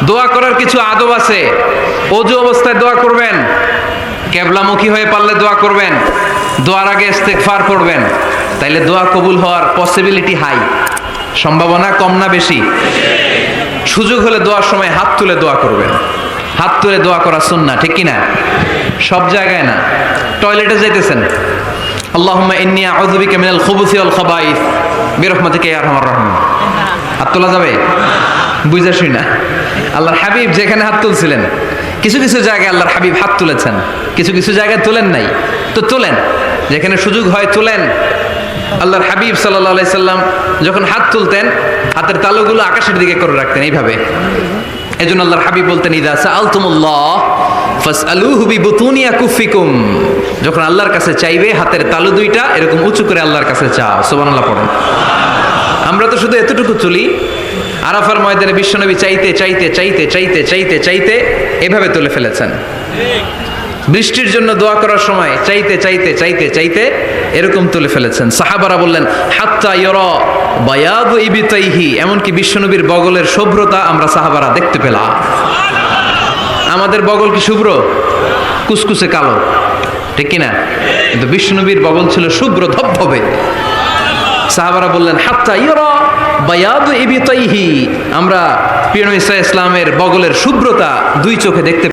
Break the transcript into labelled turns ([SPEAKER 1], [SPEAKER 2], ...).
[SPEAKER 1] দোয়া করার কিছু আদব আছে। ওযু অবস্থায় দোয়া করবেন, কিবলামুখী হয়ে পারলে দোয়া করবেন, দোয়ার আগে ইস্তেগফার পড়বেন, তাইলে দোয়া কবুল হওয়ার পসিবিলিটি হাই, সম্ভাবনা কম না বেশি? সুযোগ হলে দোয়ার সময় হাত তুলে দোয়া করবেন। হাত তুলে দোয়া করা সুন্নাহ, ঠিক কি না? সব জায়গায় না। টয়লেটে যাইতেছেন, আল্লাহুম্মা ইন্নী আউযু বিকা মিনাল খুবুসি ওয়াল খাবাইস বিরহমাতিকা ইয়া আরহামার রাহিমিন। হাত তোলা যাবে? বুঝা শুই না। আল্লাহর হাবিব যেখানে হাত তুলছিলেন, কিছু কিছু জায়গায় আল্লাহর হাবিব হাত তুলেছেন, কিছু কিছু জায়গায় তুলেন নাই, তো তুলেন, যেখানে সুযোগ হয় তুলেন। আল্লাহর হাবিব সাল্লাল্লাহু আলাইহি সাল্লাম যখন হাত তুলতেন, হাতের তালুগুলো আকাশের দিকে করে রাখতেন এইভাবে। এজন্য আল্লাহর হাবিব বলতেন, ইযা সাআলতুমুল্লাহ ফাসআলুহু বিবুতুনি আকুফিকুম। যখন আল্লাহর কাছে চাইবে, হাতের তালু দুইটা এরকম উঁচু করে আল্লাহর কাছে চাও। সুবহানাল্লাহ পড়েন। আমরা তো শুধু এতটুকু তুলি। আরাফার ময়দানে বিশ্বনবী চাইতে চাইতে চাইতে চাইতে চাইতে চাইতে এভাবে তুলে ফেলেছেন। বৃষ্টির জন্য দোয়া করার সময় চাইতে চাইতে চাইতে চাইতে এরকম তুলে ফেলেছেন। সাহাবারা বললেন, হাত্তা ইয়ারা বায়াদু ইবতাইহি, এমনকি বিশ্বনবীর বগলের শুভ্রতা আমরা সাহাবারা দেখতে পেলাম। আমাদের বগল কি শুভ্র? কুসকুসে কালো, ঠিক কিনা? কিন্তু বিশ্বনবীর বগল ছিল শুভ্র ধবধবে। সাহাবারা বললেন, হাত্তা ইয়ারা বায়াদু ইবতাইহি, আমরা প্রিয় নবী সাল্লাল্লাহু আলাইহি ওয়াসাল্লামের বগলের শুভ্রতা দুই চোখে দেখতে